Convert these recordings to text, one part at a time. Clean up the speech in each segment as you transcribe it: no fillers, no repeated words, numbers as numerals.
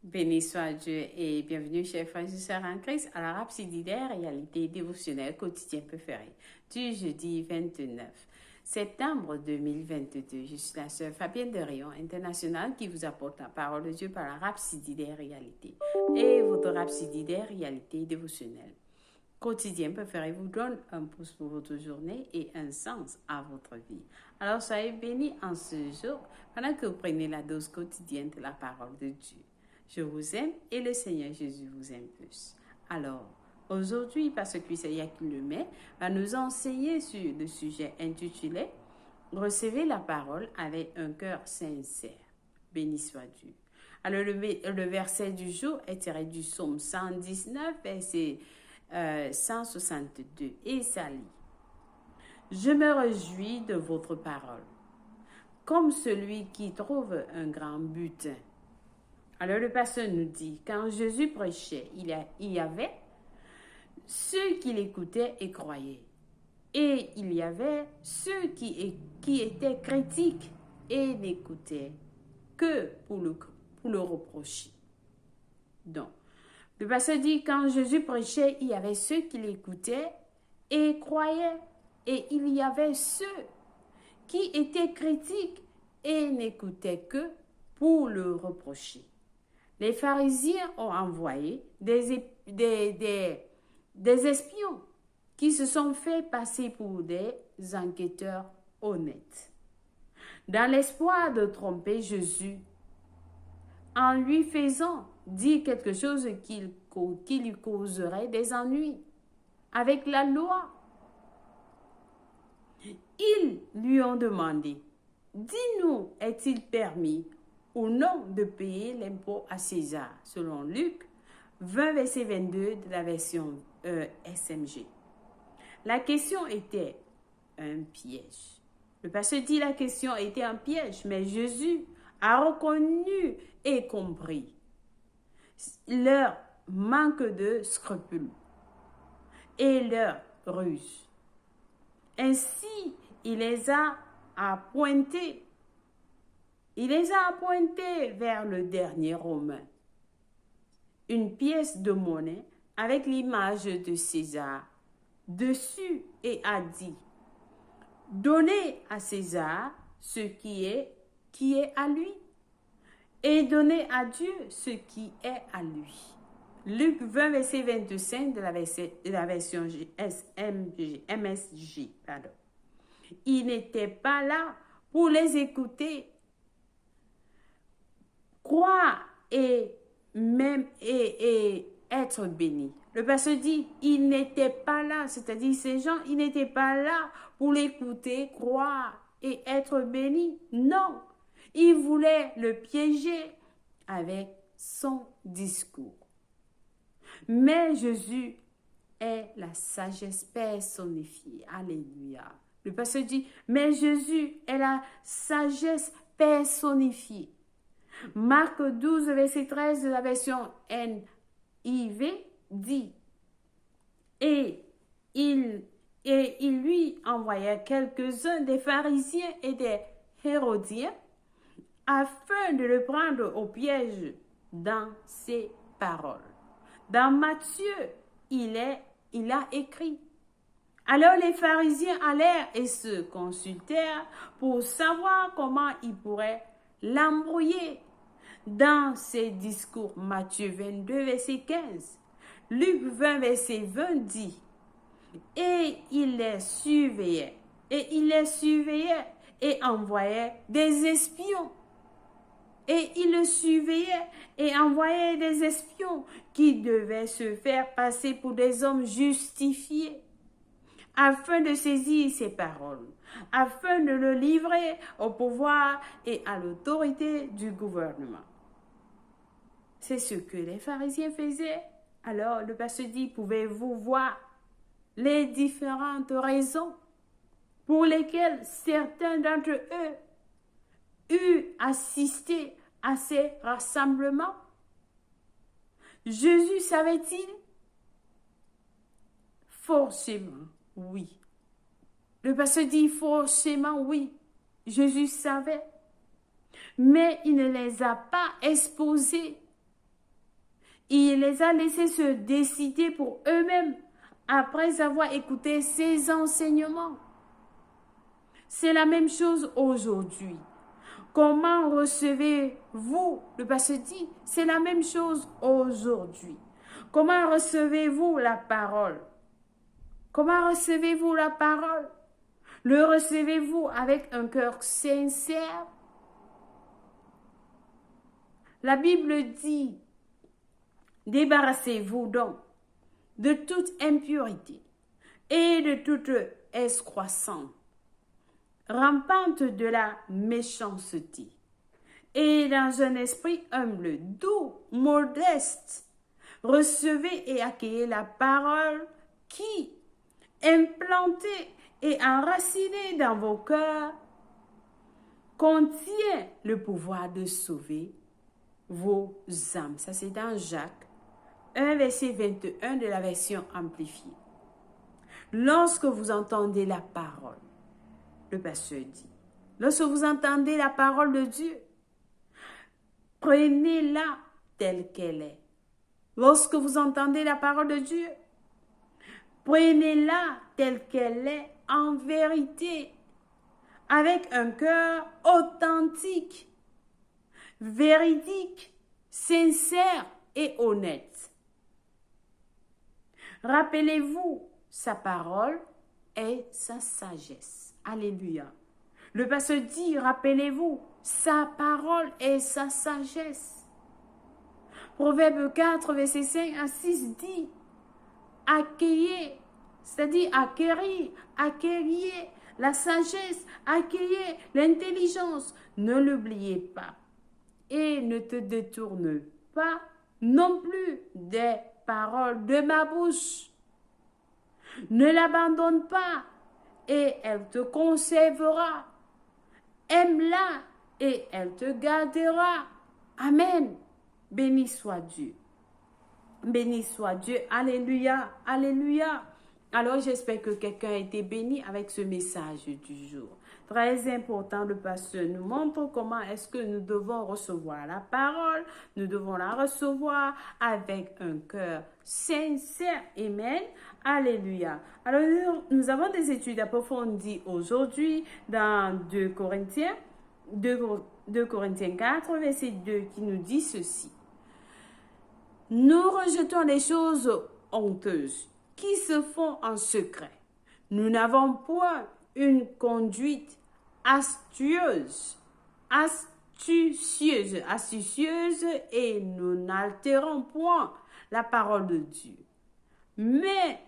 Béni soit Dieu et bienvenue, chers frères et sœurs en Christ, à la rhapsodie des réalités dévotionnelles quotidiennes préférées du jeudi 29 septembre 2022. Je suis la sœur Fabienne de Rayon International qui vous apporte la parole de Dieu par la rhapsodie des réalités et votre rhapsodie des réalités dévotionnelles quotidien préféré vous donne un pouce pour votre journée et un sens à votre vie. Alors soyez bénis en ce jour pendant que vous prenez la dose quotidienne de la parole de Dieu. Je vous aime et le Seigneur Jésus vous aime plus. Alors, aujourd'hui, parce que c'est Yah qui le met, va nous enseigner sur le sujet intitulé « Recevez la parole avec un cœur sincère. Béni soit Dieu ». Alors, le verset du jour est tiré du psaume 119, verset 162, et ça lit « Je me réjouis de votre parole, comme celui qui trouve un grand butin. » Alors le pasteur nous dit, quand Jésus prêchait, il y avait ceux qui l'écoutaient et croyaient. Et il y avait ceux qui étaient critiques et n'écoutaient que pour le reprocher. Donc, le pasteur dit, quand Jésus prêchait, il y avait ceux qui l'écoutaient et croyaient. Et il y avait ceux qui étaient critiques et n'écoutaient que pour le reprocher. Les pharisiens ont envoyé des espions qui se sont fait passer pour des enquêteurs honnêtes, dans l'espoir de tromper Jésus, en lui faisant dire quelque chose qui lui causerait des ennuis avec la loi. Ils lui ont demandé, « Dis-nous, est-il permis ou non de payer l'impôt à César ?» selon Luc 20, verset 22 de la version SMG. La question était un piège. Le pasteur dit la question était un piège, mais Jésus a reconnu et compris leur manque de scrupules et leur ruse. Ainsi, il les a appointés vers le dernier Romain, une pièce de monnaie avec l'image de César dessus, et a dit, « Donnez à César ce qui est à lui, et donnez à Dieu ce qui est à lui. » Luc 20, verset 25 de la version MSJ. Pardon. Il n'était pas là pour les écouter, croire et être béni. Le pasteur dit, il n'était pas là, c'est-à-dire ces gens, ils n'étaient pas là pour l'écouter, croire et être béni. Non, il voulait le piéger avec son discours. Mais Jésus est la sagesse personnifiée. Alléluia. Le pasteur dit, mais Jésus est la sagesse personnifiée. Marc 12, verset 13 de la version NIV dit, et il lui envoya quelques-uns des pharisiens et des hérodiens afin de le prendre au piège dans ses paroles. Dans Matthieu, il a écrit, « Alors les pharisiens allèrent et se consultèrent pour savoir comment ils pourraient l'embrouiller. » Dans ses discours, Matthieu 22, verset 15, Luc 20, verset 20 dit, « Et il les surveillait, et envoyait des espions. » Et il le surveillait et envoyait des espions qui devaient se faire passer pour des hommes justifiés, afin de saisir ses paroles, afin de le livrer au pouvoir et à l'autorité du gouvernement. C'est ce que les pharisiens faisaient. Alors le pasteur dit, pouvez-vous voir les différentes raisons pour lesquelles certains d'entre eux eurent assisté à ces rassemblements? Jésus savait-il? Forcément, oui. Le pasteur dit forcément, oui. Jésus savait. Mais il ne les a pas exposés Il les a laissés se décider pour eux-mêmes après avoir écouté ses enseignements. C'est la même chose aujourd'hui. Comment recevez-vous, le pasteur dit, c'est la même chose aujourd'hui. Comment recevez-vous la parole? Comment recevez-vous la parole? Le recevez-vous avec un cœur sincère? La Bible dit, débarrassez-vous donc de toute impureté et de toute excroissance, rampante de la méchanceté, et dans un esprit humble, doux, modeste, recevez et accueillez la parole qui, implantée et enracinée dans vos cœurs, contient le pouvoir de sauver vos âmes. Ça, c'est dans Jacques 1, verset 21 de la version amplifiée. Lorsque vous entendez la parole, le pasteur dit, lorsque vous entendez la parole de Dieu, prenez-la telle qu'elle est. Lorsque vous entendez la parole de Dieu, prenez-la telle qu'elle est en vérité, avec un cœur authentique, véridique, sincère et honnête. Rappelez-vous, sa parole est sa sagesse. Alléluia. Le pasteur dit, rappelez-vous, sa parole est sa sagesse. Proverbe 4, verset 5 à 6 dit, accueillez, c'est-à-dire acquérir la sagesse, accueillez l'intelligence. Ne l'oubliez pas et ne te détourne pas non plus des paroles de ma bouche. Ne l'abandonne pas et elle te conservera. Aime-la et elle te gardera. Amen. Béni soit Dieu. Béni soit Dieu. Alléluia. Alléluia. Alors j'espère que quelqu'un a été béni avec ce message du jour. Très important, le pasteur nous montre comment est-ce que nous devons recevoir la parole. Nous devons la recevoir avec un cœur sincère. Amen. Alléluia. Alors nous avons des études approfondies aujourd'hui dans 2 Corinthiens 4, verset 2 qui nous dit ceci. Nous rejetons les choses honteuses qui se font en secret. Nous n'avons point une conduite astucieuse et nous n'altérons point la parole de Dieu. Mais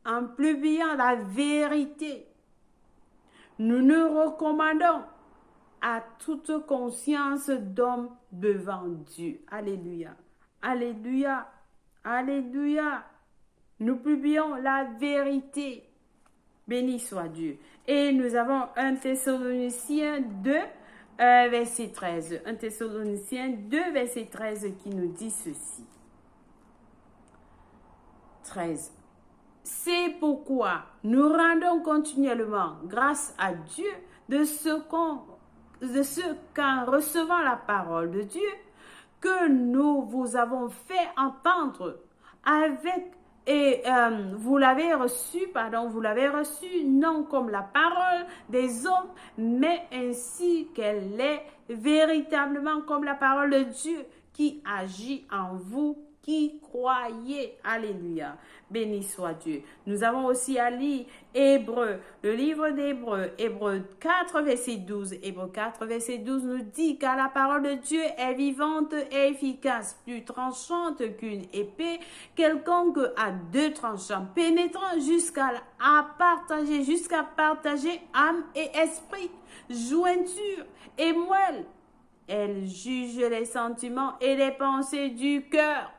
en publiant la vérité, nous nous recommandons à toute conscience d'homme devant Dieu. Alléluia. Alléluia. Alléluia. Nous publions la vérité. Béni soit Dieu. Et nous avons 1 Thessaloniciens 2, verset 13. 1 Thessaloniciens 2, verset 13 qui nous dit ceci. 13. C'est pourquoi nous rendons continuellement grâce à Dieu de ce qu'en recevant la parole de Dieu, que nous vous avons fait entendre vous l'avez reçu non comme la parole des hommes, mais ainsi qu'elle est véritablement comme la parole de Dieu qui agit en vous qui croyez. Alléluia. Béni soit Dieu. Nous avons aussi à lire Hébreux, le livre d'Hébreux, Hébreux 4, verset 12. Hébreux 4, verset 12 nous dit car la parole de Dieu est vivante et efficace, plus tranchante qu'une épée quelconque à 2 tranchants, pénétrant jusqu'à partager âme et esprit, jointure et moelle. Elle juge les sentiments et les pensées du cœur.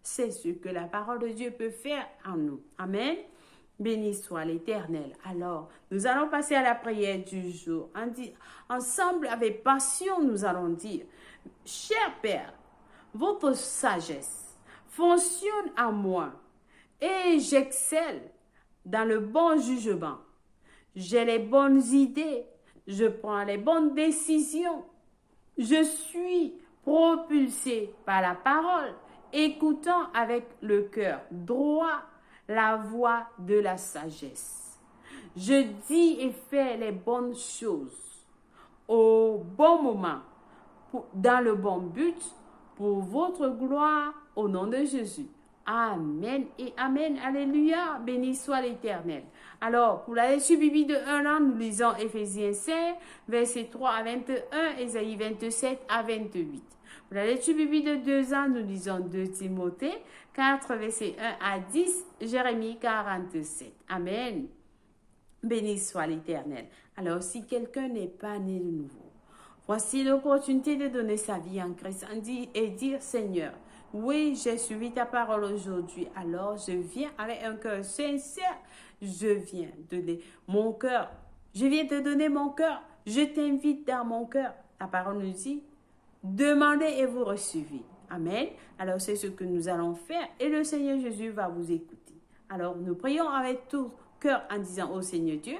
C'est ce que la parole de Dieu peut faire en nous. Amen. Béni soit l'Éternel. Alors, nous allons passer à la prière du jour. Ensemble, avec passion, nous allons dire, cher Père, votre sagesse fonctionne en moi et j'excelle dans le bon jugement. J'ai les bonnes idées, je prends les bonnes décisions. Je suis propulsé par la parole écoutant avec le cœur droit la voix de la sagesse. Je dis et fais les bonnes choses au bon moment, dans le bon but, pour votre gloire, au nom de Jésus. Amen et Amen. Alléluia. Béni soit l'Éternel. Alors, pour la lecture biblique de 1 an, nous lisons Éphésiens 5, versets 3 à 21, Ésaïe 27 à 28. Pour la lecture biblique de 2 ans, nous lisons 2 Timothée 4, versets 1 à 10, Jérémie 47. Amen. Béni soit l'Éternel. Alors, si quelqu'un n'est pas né de nouveau, voici l'opportunité de donner sa vie en Christ et dire, Seigneur, oui, j'ai suivi ta parole aujourd'hui, alors je viens avec un cœur sincère, je viens donner mon cœur, je viens te donner mon cœur, je t'invite dans mon cœur. La parole nous dit, demandez et vous recevez. Amen. Alors c'est ce que nous allons faire et le Seigneur Jésus va vous écouter. Alors nous prions avec tout cœur en disant au Seigneur Dieu,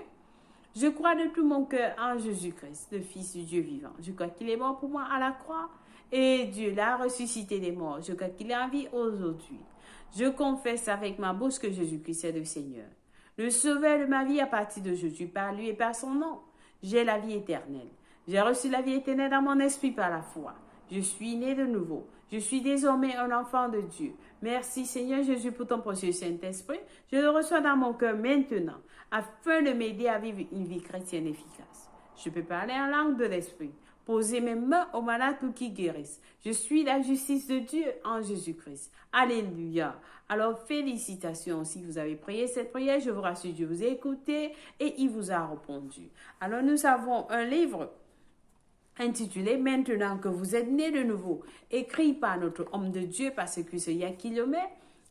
je crois de tout mon cœur en Jésus-Christ, le Fils du Dieu vivant. Je crois qu'il est mort pour moi à la croix et Dieu l'a ressuscité des morts. Je crois qu'il est en vie aujourd'hui. Je confesse avec ma bouche que Jésus-Christ est le Seigneur, le sauveur de ma vie à partir de Jésus, par lui et par son nom. J'ai la vie éternelle. J'ai reçu la vie éternelle dans mon esprit par la foi. Je suis né de nouveau. Je suis désormais un enfant de Dieu. Merci Seigneur Jésus pour ton précieux Saint-Esprit. Je le reçois dans mon cœur maintenant, afin de m'aider à vivre une vie chrétienne efficace. Je peux parler en langue de l'Esprit, poser mes mains aux malades pour qu'ils guérissent. Je suis la justice de Dieu en Jésus-Christ. Alléluia. Alors félicitations, si vous avez prié cette prière, je vous rassure, Dieu vous a écouté et il vous a répondu. Alors nous avons un livre intitulé « Maintenant que vous êtes nés de nouveau », écrit par notre homme de Dieu, parce que c'est Yakilomé,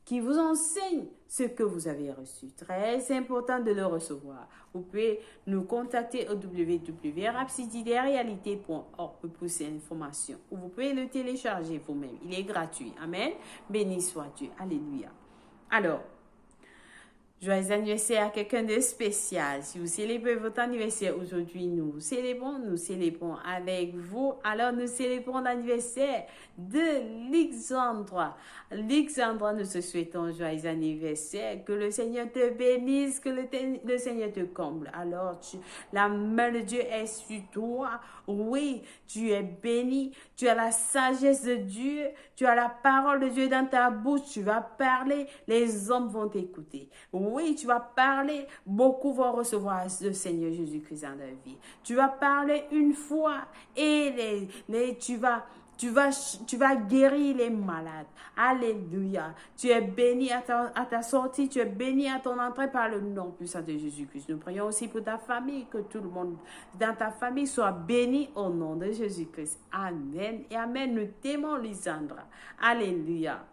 qui vous enseigne ce que vous avez reçu. Très important de le recevoir. Vous pouvez nous contacter au www.rapsididerealité.org pour ces informations. Ou vous pouvez le télécharger vous-même. Il est gratuit. Amen. Béni soit Dieu. Alléluia. Alors, joyeux anniversaire à quelqu'un de spécial. Si vous célébrez votre anniversaire aujourd'hui, nous célébrons avec vous. Alors, nous célébrons l'anniversaire de Lixandra. Lixandra, nous te souhaitons joyeux anniversaire. Que le Seigneur te bénisse, que le Seigneur te comble. Alors, la main de Dieu est sur toi. Oui, tu es béni. Tu as la sagesse de Dieu. Tu as la parole de Dieu dans ta bouche. Tu vas parler. Les hommes vont t'écouter. Oui, tu vas parler, beaucoup vont recevoir le Seigneur Jésus-Christ dans leur vie. Tu vas parler une fois et tu vas guérir les malades. Alléluia. Tu es béni à ta sortie, tu es béni à ton entrée par le nom puissant de Jésus-Christ. Nous prions aussi pour ta famille, que tout le monde dans ta famille soit béni au nom de Jésus-Christ. Amen et Amen. Nous t'aimons, Lisandra. Alléluia.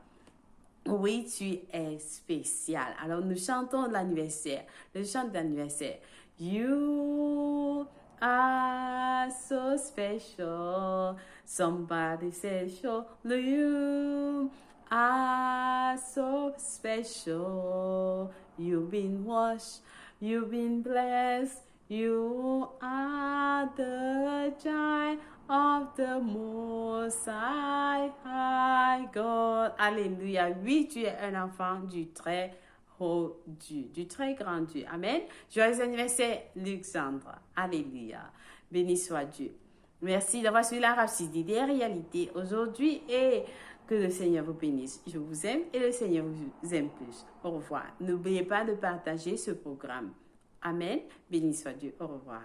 Oui, tu es spécial. Alors, nous chantons l'anniversaire. Le chant d'anniversaire. You are so special. Somebody special. You are so special. You've been washed. You've been blessed. You are the child of the Most High God. Alléluia. Oui, tu es un enfant du très haut Dieu, du très grand Dieu. Amen. Joyeux anniversaire, Alexandre. Alléluia. Béni soit Dieu. Merci d'avoir suivi la Rhapsodie des réalités aujourd'hui et que le Seigneur vous bénisse. Je vous aime et le Seigneur vous aime plus. Au revoir. N'oubliez pas de partager ce programme. Amen. Béni soit Dieu. Au revoir.